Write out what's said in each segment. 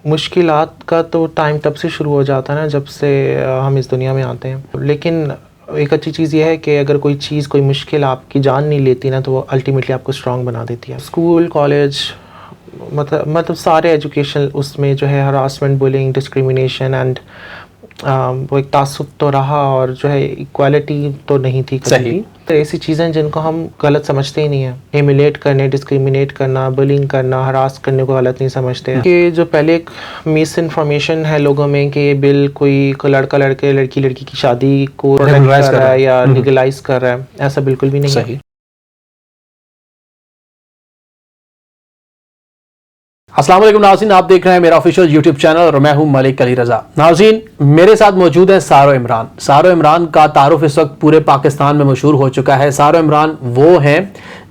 مشکلات کا تو ٹائم تب سے شروع ہو جاتا ہے نا جب سے ہم اس دنیا میں آتے ہیں. لیکن ایک اچھی چیز یہ ہے کہ اگر کوئی چیز کوئی مشکل آپ کی جان نہیں لیتی نا تو وہ الٹیمیٹلی آپ کو اسٹرانگ بنا دیتی ہے. اسکول کالج مطلب سارے ایجوکیشن اس میں جو ہے ہراسمنٹ بولنگ ڈسکریمنیشن اینڈ وہ ایک تعصب تو رہا اور جو ہے ایکوالٹی تو نہیں تھی کبھی بھی. تو ایسی چیزیں جن کو ہم غلط سمجھتے ہی نہیں ہیں. ہیومیلیٹ کرنے ڈسکریمنیٹ کرنا بلنگ کرنا ہراس کرنے کو غلط نہیں سمجھتے. کہ جو پہلے ایک مس انفارمیشن ہے لوگوں میں کہ یہ بل کوئی لڑکا لڑکے لڑکی لڑکی کی شادی کو کر رہا ہے یا لیگلائز کر رہا ہے, ایسا بالکل بھی نہیں ہے. السلام علیکم ناظرین, آپ دیکھ رہے ہیں میرا آفیشیل یوٹیوب چینل اور میں ہوں ملک علی رضا. ناظرین, میرے ساتھ موجود ہیں سارو عمران. سارو عمران کا تعارف اس وقت پورے پاکستان میں مشہور ہو چکا ہے. سارو عمران وہ ہیں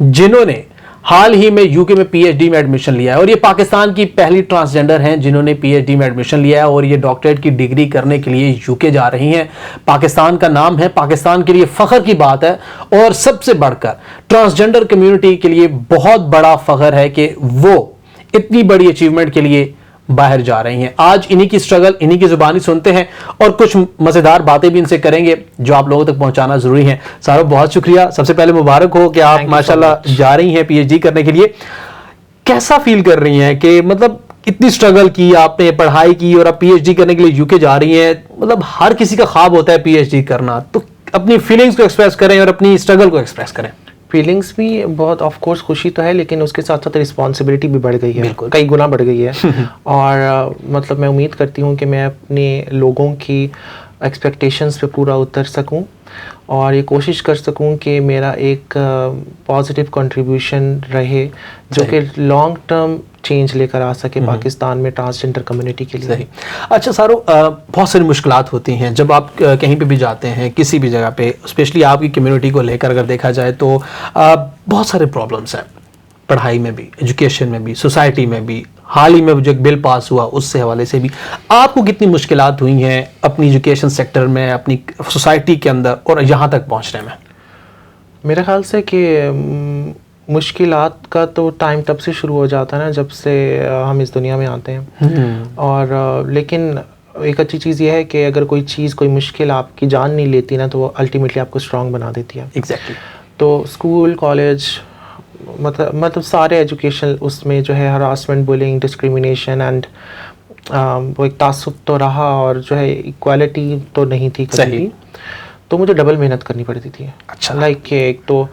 جنہوں نے حال ہی میں یو کے میں پی ایچ ڈی میں ایڈمیشن لیا ہے اور یہ پاکستان کی پہلی ٹرانسجینڈر ہیں جنہوں نے پی ایچ ڈی میں ایڈمیشن لیا ہے اور یہ ڈاکٹریٹ کی ڈگری کرنے کے لیے یو کے جا رہی ہیں. پاکستان کا نام ہے, پاکستان کے لیے فخر کی بات ہے اور سب سے بڑھ کر ٹرانسجینڈر کمیونٹی کے لیے بہت بڑا فخر ہے کہ وہ اتنی بڑی اچیومنٹ کے لیے باہر جا رہی ہیں. آج انہی کی سٹرگل انہی کی زبانی سنتے ہیں اور کچھ مزیدار باتیں بھی ان سے کریں گے جو آپ لوگوں تک پہنچانا ضروری ہے. سارو بہت شکریہ, سب سے پہلے مبارک ہو کہ آپ ماشاءاللہ جا رہی ہیں پی ایچ ڈی کرنے کے لیے. کیسا فیل کر رہی ہیں کہ مطلب اتنی سٹرگل کی آپ نے, پڑھائی کی اور اب پی ایچ ڈی کرنے کے لیے یو کے جا رہی ہیں. مطلب ہر کسی کا خواب ہوتا ہے پی ایچ ڈی کرنا, تو اپنی فیلنگز کو ایکسپریس کریں اور اپنی سٹرگل کو ایکسپریس کریں. فیلنگس بھی بہت آف کورس خوشی تو ہے لیکن اس کے ساتھ ساتھ رسپانسبلٹی بھی بڑھ گئی ہے, کئی گنا بڑھ گئی ہے. اور مطلب میں امید کرتی ہوں کہ میں اپنے لوگوں کی ایکسپیکٹیشنز پہ پورا اتر سکوں اور یہ کوشش کر سکوں کہ میرا ایک پازیٹیو کنٹریبیوشن رہے جو کہ لانگ ٹرم چینج لے کر آ سکے پاکستان میں ٹرانسجینڈر کمیونٹی کے لیے. اچھا سارو, بہت ساری مشکلات ہوتی ہیں جب آپ کہیں پہ بھی جاتے ہیں کسی بھی جگہ پہ, اسپیشلی آپ کی کمیونٹی کو لے کر اگر دیکھا جائے تو بہت سارے پرابلمس ہیں پڑھائی میں بھی, ایجوکیشن میں بھی, سوسائٹی میں بھی. حال ہی میں جو ایک بل پاس ہوا اس سے حوالے سے بھی آپ کو کتنی مشکلات ہوئی ہیں اپنی ایجوکیشن سیکٹر میں, اپنی سوسائٹی کے اندر اور یہاں تک پہنچنے میں؟ میرے خیال سے کہ مشکلات کا تو ٹائم تب سے شروع ہو جاتا ہے نا جب سے ہم اس دنیا میں آتے ہیں. اور لیکن ایک اچھی چیز یہ ہے کہ اگر کوئی چیز کوئی مشکل آپ کی جان نہیں لیتی نا تو وہ الٹیمیٹلی آپ کو اسٹرانگ بنا دیتی ہے. ایگزیکٹلی. تو اسکول کالج مطلب سارے ایجوکیشن اس میں جو ہے ہراسمنٹ بولنگ ڈسکریمنیشن اینڈ وہ ایک تعصب تو رہا اور جو ہے ایکوالٹی تو نہیں تھی کبھی بھی. تو مجھے ڈبل محنت کرنی پڑتی تھی. اچھا. لائک کہ ایک تو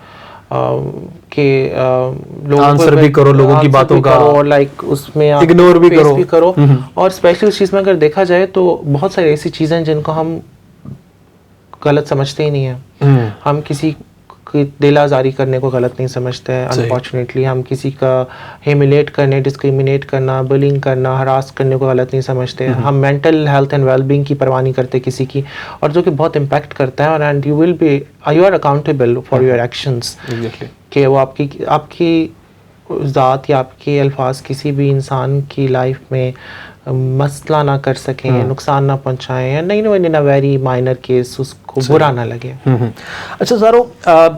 کہ آنسر بھی کرو لوگوں کی باتوں کا اور لائک اس میں اگنور بھی کرو. اور اسپیشلی اس چیز میں اگر دیکھا جائے تو بہت ساری ایسی چیزیں جن کو ہم غلط سمجھتے ہی نہیں ہیں. ہم کسی کی دل آزاری کرنے کو غلط نہیں سمجھتے ہیں. انفارچونیٹلی ہم کسی کا ہیومیلیٹ کرنے ڈسکریمنیٹ کرنا بلنگ کرنا ہراس کرنے کو غلط نہیں سمجھتے. ہم mental health and well being کی پرواہ نہیں کرتے کسی کی, اور جو کہ بہت امپیکٹ کرتا ہے. اور and you are accountable for your actions, کہ وہ آپ کی ذات یا آپ کے الفاظ کسی بھی انسان کی لائف میں مسئلہ نہ کر سکیں, نقصان نہ پہنچائیں, یا نہیں ان ویری مائنر کیس اس کو برا نہ لگے. اچھا سارو,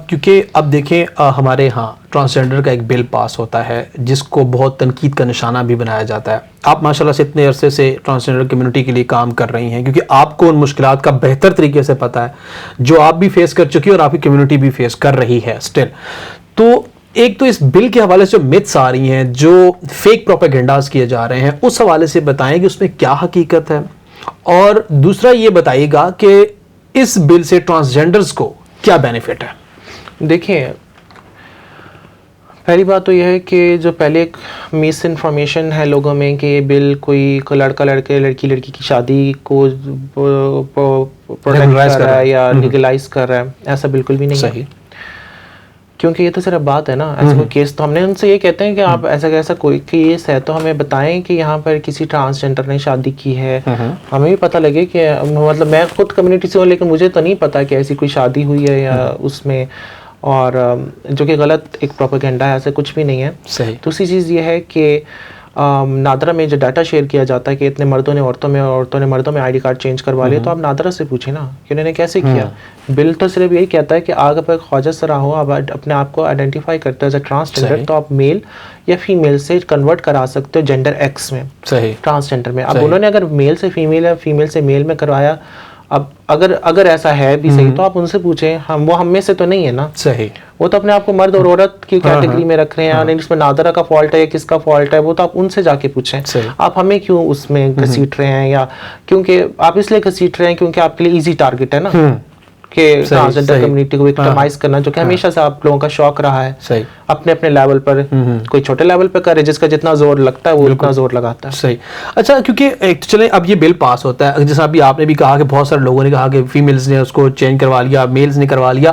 کیونکہ اب دیکھیں ہمارے ہاں ٹرانسجینڈر کا ایک بل پاس ہوتا ہے جس کو بہت تنقید کا نشانہ بھی بنایا جاتا ہے. آپ ماشاءاللہ سے اتنے عرصے سے ٹرانسجینڈر کمیونٹی کے لیے کام کر رہی ہیں کیونکہ آپ کو ان مشکلات کا بہتر طریقے سے پتہ ہے جو آپ بھی فیس کر چکی اور آپ کی کمیونٹی بھی فیس کر رہی ہے اسٹل. تو ایک تو اس بل کے حوالے سے جو متس آ رہی ہیں, جو فیک پروپیگنڈاز کیے جا رہے ہیں, اس حوالے سے بتائیں کہ اس میں کیا حقیقت ہے, اور دوسرا یہ بتائیے گا کہ اس بل سے ٹرانسجینڈرز کو کیا بینیفٹ ہے. دیکھیں, پہلی بات تو یہ ہے کہ جو پہلے ایک مس انفارمیشن ہے لوگوں میں کہ یہ بل کوئی لڑکا لڑکے لڑکی لڑکی کی شادی کو پروٹیکٹ کر رہا ہے یا لیگلائز کر رہا ہے, ایسا بالکل بھی نہیں ہے. کیونکہ یہ تو صرف بات ہے نا, ایسا کوئی کیس تو ہم نے ان سے یہ کہتے ہیں کہ آپ ایسا کوئی کیس ہے تو ہمیں بتائیں کہ یہاں پر کسی ٹرانسجینڈر نے شادی کی ہے, ہمیں بھی پتہ لگے کہ مطلب میں خود کمیونٹی سے ہوں لیکن مجھے تو نہیں پتا کہ ایسی کوئی شادی ہوئی ہے یا اس میں, اور جو کہ غلط ایک پروپیگنڈا ہے, ایسا کچھ بھی نہیں ہے. صحیح. دوسری چیز یہ ہے کہ نادرا میں جو ڈاٹا شیئر کیا جاتا ہے کہ اتنے مردوں نے عورتوں نے مردوں میں آئی ڈی کارڈ چینج کروا لیا, تو آپ نادرا سے پوچھیں نا کہ انہوں نے کیسے کیا. بل تو صرف یہی کہتا ہے کہ اگر خواجہ سرا ہو, آپ اپنے آپ کو آئیڈینٹیفائی کرتے ایز اے ٹرانسجینڈر, تو آپ میل یا فیمیل سے کنورٹ کرا سکتے ہو جینڈر ایکس میں, ٹرانسجینڈر میں. اب انہوں نے اگر میل سے فیمیل یا فیمیل سے میل میں کروایا, اب اگر ایسا ہے بھی صحیح, تو آپ ان سے پوچھیں. وہ ہم میں سے تو نہیں ہے نا, صحیح. وہ تو اپنے آپ کو مرد اور عورت کی کیٹیگری میں رکھ رہے ہیں, یعنی اس میں نادرا کا فالٹ ہے یا کس کا فالٹ ہے, وہ تو آپ ان سے جا کے پوچھیں. آپ ہمیں کیوں اس میں گھسیٹ رہے ہیں, یا کیونکہ آپ اس لیے گھسیٹ رہے ہیں کیونکہ آپ کے لیے ایزی ٹارگٹ ہے نا کہ ٹرانسجنڈر کمیونٹی کو وکٹمائز کرنا, جو کہ ہمیشہ سے آپ لوگوں کا شوق رہا ہے. اپنے اپنے لیول پر, کوئی چھوٹے لیول پہ کرے, جس کا جتنا زور لگتا ہے وہ اتنا زور لگاتا ہے. صحیح. اچھا, کیونکہ چلیں اب یہ بل پاس ہوتا ہے, جیسا ابھی آپ نے بھی کہا کہ بہت سارے لوگوں نے کہا کہ فیمیلز نے اس کو چینج کروا لیا, میلز نے کروا لیا.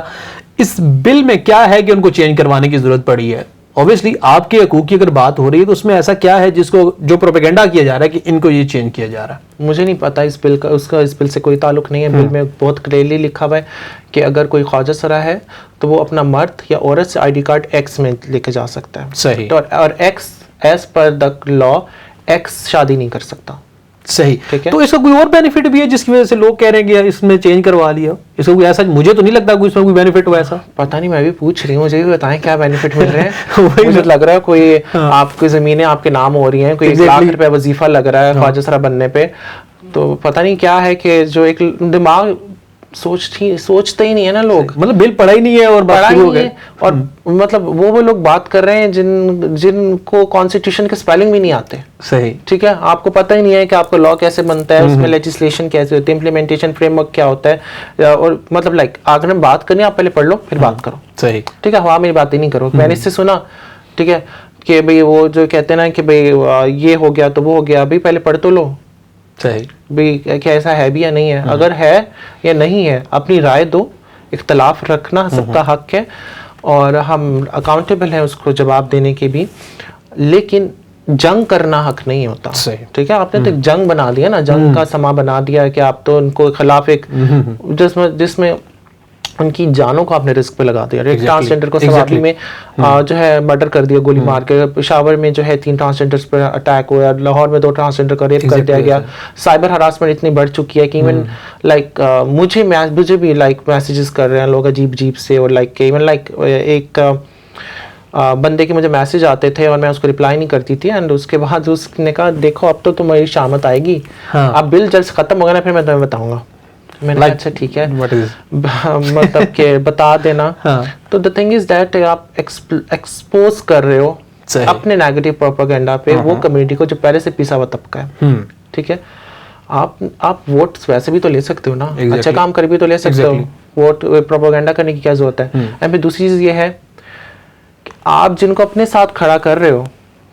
اس بل میں کیا ہے کہ ان کو چینج کروانے کی ضرورت پڑی ہے؟ اوبیسلی آپ کے حقوق کی اگر بات ہو رہی ہے تو اس میں ایسا کیا ہے جس کو جو پروپیگنڈا کیا جا رہا ہے کہ ان کو یہ چینج کیا جا رہا ہے؟ مجھے نہیں پتا اس بل کا, اس کا اس بل سے کوئی تعلق نہیں ہے. بل میں بہت کلیئرلی لکھا ہوا ہے کہ اگر کوئی خواجہ سرا ہے تو وہ اپنا مرد یا عورت سے آئی ڈی کارڈ ایکس میں لے کے جا سکتا ہے. صحیح. اور ایکس ایز پر دا لا ایکس شادی نہیں کر سکتا. صحیح. ٹھیک ہے. تو اس کا کوئی اور بینیفٹ بھی ہے جس کی وجہ سے لوگ کہہ رہے ہیں کہ اس میں چینج کروا لیا, اس کا کوئی ایسا, مجھے تو نہیں لگتا کوئی اس میں کوئی بینیفٹ ہو ایسا. پتہ نہیں, میں بھی پوچھ رہی ہوں, مجھے بھی بتائیں کیا بینیفٹ مل رہے ہیں. مجھے لگ رہا ہے کوئی آپ کی زمینیں آپ کے نام ہو رہی ہیں, کوئی 1 لاکھ روپے وظیفہ لگ رہا ہے خواجہ سرا بننے پہ, تو پتہ نہیں کیا ہے کہ جو ایک دماغ سوچتے ہی نہیں ہے نا لوگ. مطلب بل پڑھا ہی نہیں ہے اور بات شروع ہو گئے. اور مطلب وہ لوگ بات کر رہے ہیں جن کو کانسٹیٹیوشن کے سپیلنگ بھی نہیں آتے. صحیح. ٹھیک ہے, آپ کو پتہ ہی نہیں ہے کہ آپ کا لا کیسے بنتا ہے, اس میں لیجسلیشن کیسے ہوتی ہے, امپلیمنٹیشن فریم ورک کیا ہوتا ہے, اور مطلب لائک اگر ہم بات کرنی ہے آپ پہلے پڑھ لو پھر بات کرو. صحیح. ٹھیک ہے, ہوا میری بات ہی نہیں کرو. میں نے اس سے سنا, ٹھیک ہے, کہ بھئی وہ جو کہتے ہیں نا کہ بھئی یہ ہو گیا تو وہ ہو گیا, بھئی پہلے پڑھ تو لو. صحیح. بھئی کیا ایسا ہے بھی یا نہیں ہے, اگر ہے یا نہیں ہے اپنی رائے دو, اختلاف رکھنا سب کا حق ہے, اور ہم اکاؤنٹیبل ہیں اس کو جواب دینے کے بھی, لیکن جنگ کرنا حق نہیں ہوتا. ٹھیک ہے, آپ نے تو ایک جنگ بنا دیا نا, جنگ کا سما بنا دیا کہ آپ تو ان کو خلاف ایک جس میں ان کی جانوں کو آپ نے رسک پہ لگا دیا. ایک ٹرانسجنڈر کو سوابی میں جو ہے مرڈر کر دیا گولی مار کے, پشاور میں جو ہے 3 ٹرانسجنڈرز پر اٹیک ہوا, لاہور میں 2 ٹرانسجنڈر کا ریپ کر دیا گیا. سائبر ہراسمنٹ اتنی بڑھ چکی ہے کہ ایون لائک مجھے بھی لائک میسیجز کر رہے ہیں لوگ عجیب سے, اور لائک ایون لائک ایک بندے کے مجھے میسیج آتے تھے اور میں اس کو رپلائی نہیں کرتی تھی, اینڈ اس کے بعد اس نے کہا دیکھو اب تو تمہاری شامت آئے گی, اب بل جلد سے ختم ہوگا نا پھر میں تمہیں بتاؤں گا. میں نے اچھا ٹھیک ہے, مطلب کہ بتا دینا. تو دا تھنگ از دیٹ آپ ایکسپوز کر رہے ہو اپنے نیگیٹو پروپیگنڈا پہ وہ کمیونٹی کو جو پہلے سے پیسا ہوا طبقہ ہے. ٹھیک ہے, آپ ووٹ ویسے بھی تو لے سکتے ہو نا, اچھا کام کر بھی تو لے سکتے ہو, ووٹ پروپیگنڈا کرنے کی کیا ضرورت ہے. اینڈ پھر دوسری چیز یہ ہے کہ آپ جن کو اپنے ساتھ کھڑا کر رہے ہو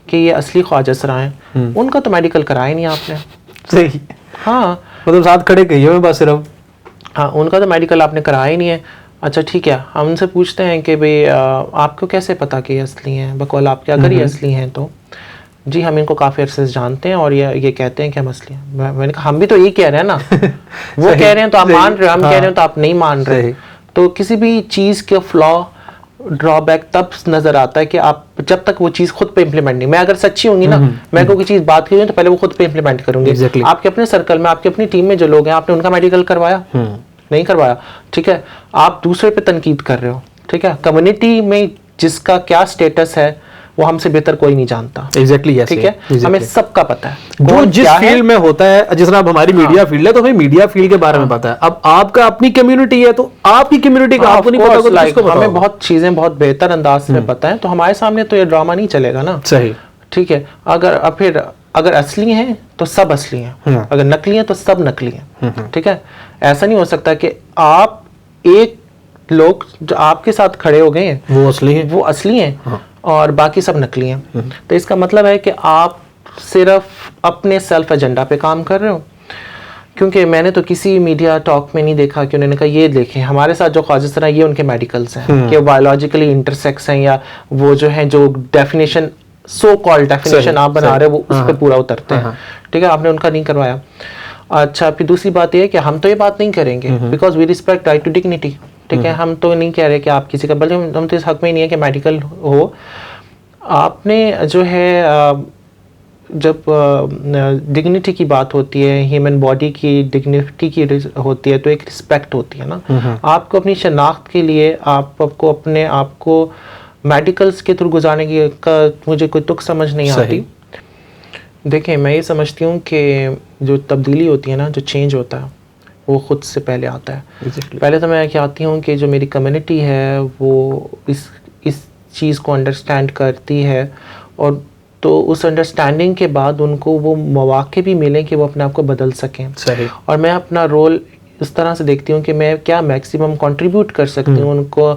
کہ یہ اصلی خواجہ سرا ہیں, ان کا تو میڈیکل کرایا نہیں آپ نے. صحیح. ہاں, مطلب ساتھ کھڑے کہیے میں بس صرف, ہاں ان کا تو میڈیکل آپ نے کرایا ہی نہیں ہے. اچھا ٹھیک ہے, ہم ان سے پوچھتے ہیں کہ بھئی آپ کو کیسے پتا کہ یہ اصلی ہیں, بقول آپ کے اگر یہ اصلی ہیں تو جی ہم ان کو کافی عرصے سے جانتے ہیں اور یہ کہتے ہیں کہ ہم اصلی ہیں. میں نے کہا ہم بھی تو یہی کہہ رہے ہیں نا, وہ کہہ رہے ہیں تو آپ مان رہے, ہم کہہ رہے ہیں تو آپ نہیں مان رہے. تو کسی بھی چیز کے فلا ڈرا بیک تب نظر آتا ہے کہ آپ جب تک وہ چیز خود پہ امپلیمنٹ نہیں, میں اگر سچی ہوں گی نا, میں کوئی چیز بات کی تو پہلے وہ خود پہ امپلیمنٹ کروں گی. آپ کے اپنے سرکل میں, آپ کی اپنی ٹیم میں جو لوگ ہیں, آپ نے ان کا میڈیکل کروایا نہیں کروایا. ٹھیک ہے, آپ دوسرے پہ تنقید کر رہے ہو. ٹھیک ہے, کمیونٹی میں جس کا کیا سٹیٹس ہے وہ ہم سے بہتر کوئی نہیں جانتا. ٹھیک ہے, ہمیں سب کا پتا ہے جو جس فیلڈ میں ہوتا ہے. جس طرح اب ہماری میڈیا فیلڈ ہے تو ہمیں میڈیا فیلڈ کے بارے میں پتا ہے. اب آپ کا اپنی کمیونٹی ہے تو آپ کی کمیونٹی کا آپ کو نہیں پتا, ہمیں بہت چیزیں بہت بہتر انداز میں پتا ہے, تو ہمارے سامنے تو یہ ڈرامہ نہیں چلے گا نا. صحیح. ٹھیک ہے, اگر اصلی ہیں تو سب اصلی ہیں, اگر نقلی ہیں تو سب نقلی ہیں. ٹھیک ہے, ایسا نہیں ہو سکتا کہ آپ ایک لوگ جو آپ کے ساتھ کھڑے ہو گئے ہیں وہ اصلی ہیں اور باقی سب نقلی ہیں. تو اس کا مطلب ہے کہ آپ صرف اپنے سیلف ایجنڈا پہ کام کر رہے ہو. کیونکہ میں نے تو کسی میڈیا ٹاک میں نہیں دیکھا کہ انہوں نے کہا یہ دیکھیں ہمارے ساتھ جو خواجہ سرا یہ ان کے میڈیکلز ہیں کہ بایولوجیکلی انٹرسیکس ہیں, یا وہ جو ہیں جو ڈیفینیشن سو کال ڈیفینیشن آپ بنا رہے ہیں وہ اس پہ پورا اترتے ہیں. ٹھیک ہے, آپ نے ان کا نہیں کروایا. اچھا, پھر دوسری بات یہ ہے کہ ہم تو یہ بات نہیں کریں گے because we respect right to dignity. ٹھیک ہے, ہم تو نہیں کہہ رہے کہ آپ کسی کا, بلکہ ہم تو اس حق میں ہی نہیں ہے کہ میڈیکل ہو. آپ نے جو ہے جب ڈگنیٹی کی بات ہوتی ہے, ہیومن باڈی کی ڈگنیٹی کی ہوتی ہے, تو ایک رسپیکٹ ہوتی ہے نا. آپ کو اپنی شناخت کے لیے آپ کو اپنے آپ کو میڈیکلز کے تھرو گزارنے کی کا مجھے کوئی تک سمجھ نہیں آتی. دیکھیں, میں یہ سمجھتی ہوں کہ جو تبدیلی ہوتی ہے نا, جو چینج ہوتا ہے وہ خود سے پہلے آتا ہے. پہلے تو میں چاہتی ہوں کہ جو میری کمیونٹی ہے وہ اس چیز کو انڈرسٹینڈ کرتی ہے, اور تو اس انڈرسٹینڈنگ کے بعد ان کو وہ مواقع بھی ملیں کہ وہ اپنے آپ کو بدل سکیں. اور میں اپنا رول اس طرح سے دیکھتی ہوں کہ میں کیا میکسیمم کنٹریبیوٹ کر سکتی ہوں, ان کو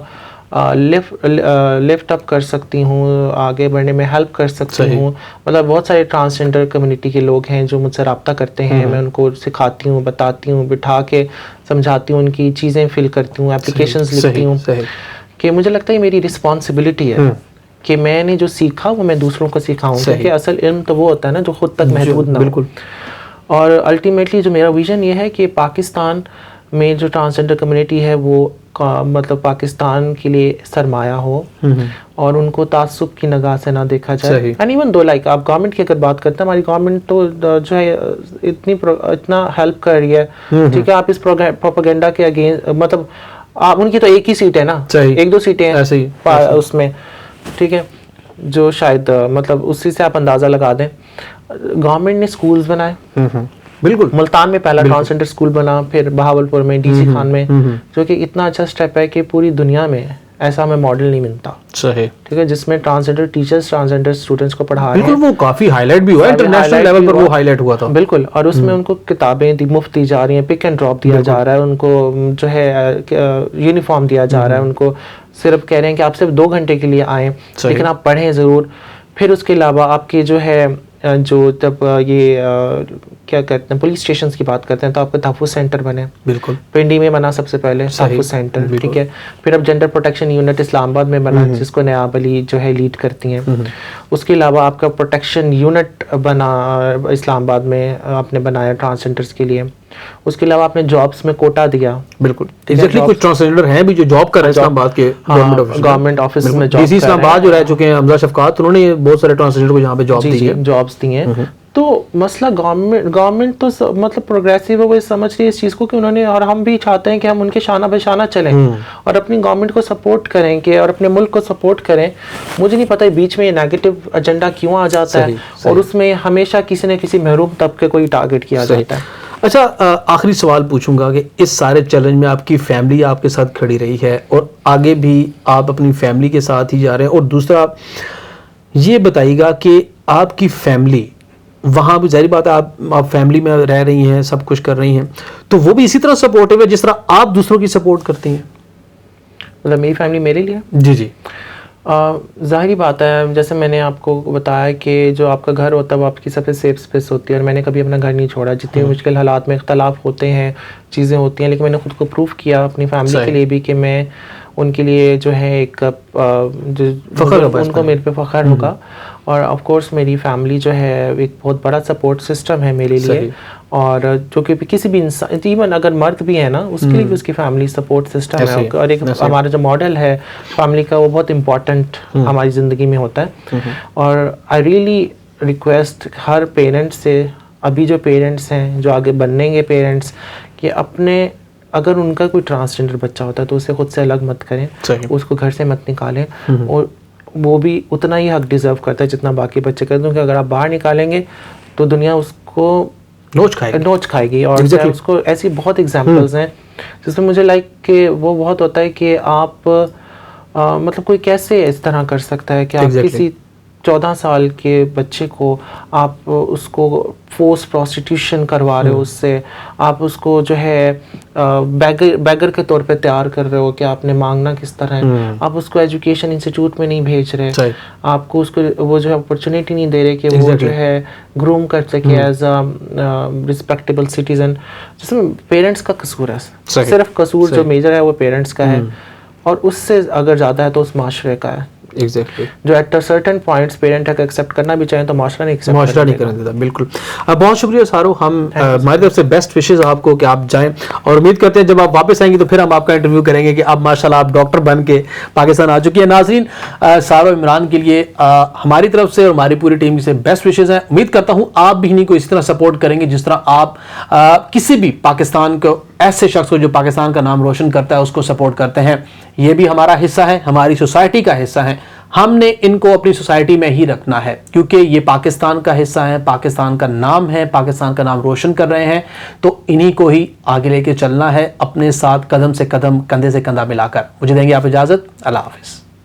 لفٹ اپ کر سکتی ہوں, آگے بڑھنے میں ہیلپ کر سکتی ہوں. مطلب بہت سارے ٹرانسجنڈر کمیونٹی کے لوگ ہیں جو مجھ سے رابطہ کرتے ہیں, میں ان کو سکھاتی ہوں, بتاتی ہوں, بٹھا کے سمجھاتی ہوں, ان کی چیزیں فل کرتی ہوں, اپلیکیشنز لکھتی ہوں, کہ مجھے لگتا ہے میری رسپانسبلٹی ہے کہ میں نے جو سیکھا وہ میں دوسروں کو سکھاؤں, کیونکہ اصل علم تو وہ ہوتا ہے نا جو خود تک محدود نہ ہو. اور الٹیمیٹلی جو میرا ویژن یہ ہے کہ پاکستان میں جو ٹرانسجنڈر کمیونٹی ہے وہ مطلب پاکستان کے لیے سرمایہ ہو, اور ان کو تعصب کی نگاہ سے نہ دیکھا جائے. اینڈ ایون دو لائک آپ گورنمنٹ کی اگر بات کرتے ہیں, ہماری گورنمنٹ تو جو ہے اتنا ہیلپ کر رہی ہے, ٹھیک ہے, آپ اس پروپیگنڈا کے اگینسٹ, مطلب آپ ان کی تو ایک ہی سیٹ ہے نا, 1-2 سیٹیں ہیں اس میں, ٹھیک ہے, جو شاید مطلب اسی سے آپ اندازہ لگا دیں. گورنمنٹ نے سکولز بنائے, بالکل, ملتان میں پہلا ٹرانسجنڈر اسکول بنا, پھر بہاولپور میں, ڈی سی خان میں, جو کہ اتنا اچھا اسٹیپ ہے کہ پوری دنیا میں ایسا ہمیں ماڈل نہیں ملتا. صحیح, ٹھیک ہے, جس میں ٹرانسجنڈر ٹیچرز ٹرانسجنڈر اسٹوڈنٹس کو پڑھا رہے ہیں. بالکل, وہ کافی ہائی لائٹ بھی ہوا, انٹرنیشنل لیول پر وہ ہائی لائٹ ہوا تھا. بالکل, اور اس میں ان کو کتابیں مفت دی جا رہی ہیں, پک اینڈ ڈراپ دیا جا رہا ہے, ان کو جو ہے یونیفارم دیا جا رہا ہے, ان کو صرف کہہ رہے ہیں کہ آپ صرف 2 گھنٹے کے لیے آئیں, لیکن آپ پڑھیں ضرور. پھر اس کے علاوہ آپ کے جو ہے جو جب یہ کیا کرتے ہیں پولیس اسٹیشنز کی بات کرتے ہیں, تو آپ کا تحفظ سینٹر بنے. بالکل, پنڈی میں بنا سب سے پہلے تحفظ سینٹر, ٹھیک ہے. پھر اب جینڈر پروٹیکشن یونٹ اسلام آباد میں بنا, جس کو نیاب علی جو ہے لیڈ کرتی ہیں. اس کے علاوہ آپ کا پروٹیکشن یونٹ بنا اسلام آباد میں, آپ نے بنایا ٹرانسجنڈرس کے لیے. اس کے علاوہ آپ نے جابس میں کوٹا دیا. بالکل, ایگزیکٹلی, کچھ ٹرانسجنڈر ہیں بھی جو جاب کر رہے ہیں اسلام آباد کے گورنمنٹ آفس میں, ڈی سی اسلام آباد جو رہ چکے ہیں حمزہ شفقات, انہوں نے بہت سارے ٹرانسجنڈر کو یہاں پہ جابس دی ہیں. تو مسئلہ گورنمنٹ تو مطلب پروگریسو ہے, وہ سمجھ رہی ہے اس چیز کو کہ انہوں نے, اور ہم بھی چاہتے ہیں کہ ہم ان کے شانہ بہ شانہ چلیں اور اپنی گورنمنٹ کو سپورٹ کریں کہ, اور اپنے ملک کو سپورٹ کریں. مجھے نہیں پتہ بیچ میں یہ نیگیٹو ایجنڈا کیوں آ جاتا ہے, اور اس میں ہمیشہ کسی نہ کسی محروم طبقے کو ہی ٹارگٹ کیا جاتا ہے. اچھا, آخری سوال پوچھوں گا کہ اس سارے چیلنج میں آپ کی فیملی آپ کے ساتھ کھڑی رہی ہے, اور آگے بھی آپ اپنی فیملی کے ساتھ ہی جا رہے ہیں, اور دوسرا یہ بتائیے گا کہ آپ کی فیملی وہاں بھی, ظاہر بات ہے آپ فیملی میں رہ رہی ہیں, سب کچھ کر رہی ہیں, تو وہ بھی اسی طرح سپورٹیو ہے جس طرح آپ دوسروں کی سپورٹ کرتی ہیں؟ مطلب میری فیملی میرے لیے, جی, ظاہری بات ہے, جیسے میں نے آپ کو بتایا کہ جو آپ کا گھر ہوتا ہے وہ آپ کی سب سے سیف اسپیس ہوتی ہے, اور میں نے کبھی اپنا گھر نہیں چھوڑا. جتنے مشکل حالات میں اختلاف ہوتے ہیں, چیزیں ہوتی ہیں, لیکن میں نے خود کو پروف کیا اپنی فیملی کے لیے بھی کہ میں ان کے لیے جو ہے ایک ان کو میرے پہ فخر ہوگا. اور آف کورس میری فیملی جو ہے ایک بہت بڑا سپورٹ سسٹم ہے میرے لیے, اور جو کہ کسی بھی انسان, ایون اگر مرد بھی ہے نا, اس کے لیے بھی اس کی فیملی سپورٹ سسٹم ہے. اور ایک ہمارا جو ماڈل ہے فیملی کا, وہ بہت امپورٹنٹ ہماری زندگی میں ہوتا ہے. اور I really request Hare parent سے, ابھی جو پیرنٹس ہیں, جو آگے بنیں گے پیرنٹس, کہ اپنے اگر ان کا کوئی ٹرانسجنڈر بچہ ہوتا ہے تو اسے خود سے الگ مت کریں, اس کو گھر سے مت نکالیں, اور وہ بھی اتنا ہی حق ڈیزرو کرتا ہے جتنا باقی بچے کرتے ہیں. کہ اگر آپ باہر نکالیں گے تو دنیا اس کو نوچ کھائے گی. اور اس کو ایسی بہت ایگزامپلز ہیں جس میں مجھے لائک کہ وہ بہت ہوتا ہے کہ آپ مطلب کوئی کیسے اس طرح کر سکتا ہے کہ آپ کسی 14 سال کے بچے کو آپ اس کو فورس پروسٹیٹیوشن کروا رہے ہو, اس سے آپ اس کو جو ہے بیگر کے طور پہ تیار کر رہے ہو کہ آپ نے مانگنا کس طرح ہے. آپ اس کو ایجوکیشن انسٹیٹیوٹ میں نہیں بھیج رہے, آپ کو اس کو وہ جو ہے اپرچونیٹی نہیں دے رہے کہ وہ جو ہے گروم کر سکے ایز اے رسپیکٹیبل سٹیزن, جس میں پیرنٹس کا قصور ہے. صرف قصور جو میجر ہے وہ پیرنٹس کا ہے, اور اس سے اگر زیادہ ہے تو اس معاشرے کا ہے. ایگزیکٹلی جو ایٹ سرٹن پوائنٹس پیرنٹ اگر ایکسیپٹ کرنا بھی چاہیں تو معاشرہ نہیں accept معاشرہ نہیں کرنے دیتا. بالکل. بہت شکریہ سارو. ہم ہماری طرف سے بیسٹ وشز آپ کو کہ آپ جائیں, اور امید کرتے ہیں جب آپ واپس آئیں گے تو پھر ہم آپ کا انٹرویو کریں گے کہ اب ماشاءاللہ آپ ڈاکٹر بن کے پاکستان آ چکی ہیں. ناظرین, سارو عمران کے لیے ہماری طرف سے اور ہماری پوری ٹیم سے بیسٹ وشز ہیں. امید کرتا ہوں آپ بھی انہیں کو اسی طرح سپورٹ کریں گے جس طرح آپ کسی بھی پاکستان کو, ایسے شخص کو جو پاکستان کا نام روشن کرتا ہے, اس کو سپورٹ کرتے ہیں. یہ بھی ہمارا حصہ ہے, ہماری سوسائٹی کا حصہ ہے. ہم نے ان کو اپنی سوسائٹی میں ہی رکھنا ہے کیونکہ یہ پاکستان کا حصہ ہے, پاکستان کا نام ہے, پاکستان کا نام روشن کر رہے ہیں. تو انہی کو ہی آگے لے کے چلنا ہے, اپنے ساتھ قدم سے قدم, کندھے سے کندھا ملا کر. مجھے دیں گے آپ اجازت. اللہ حافظ.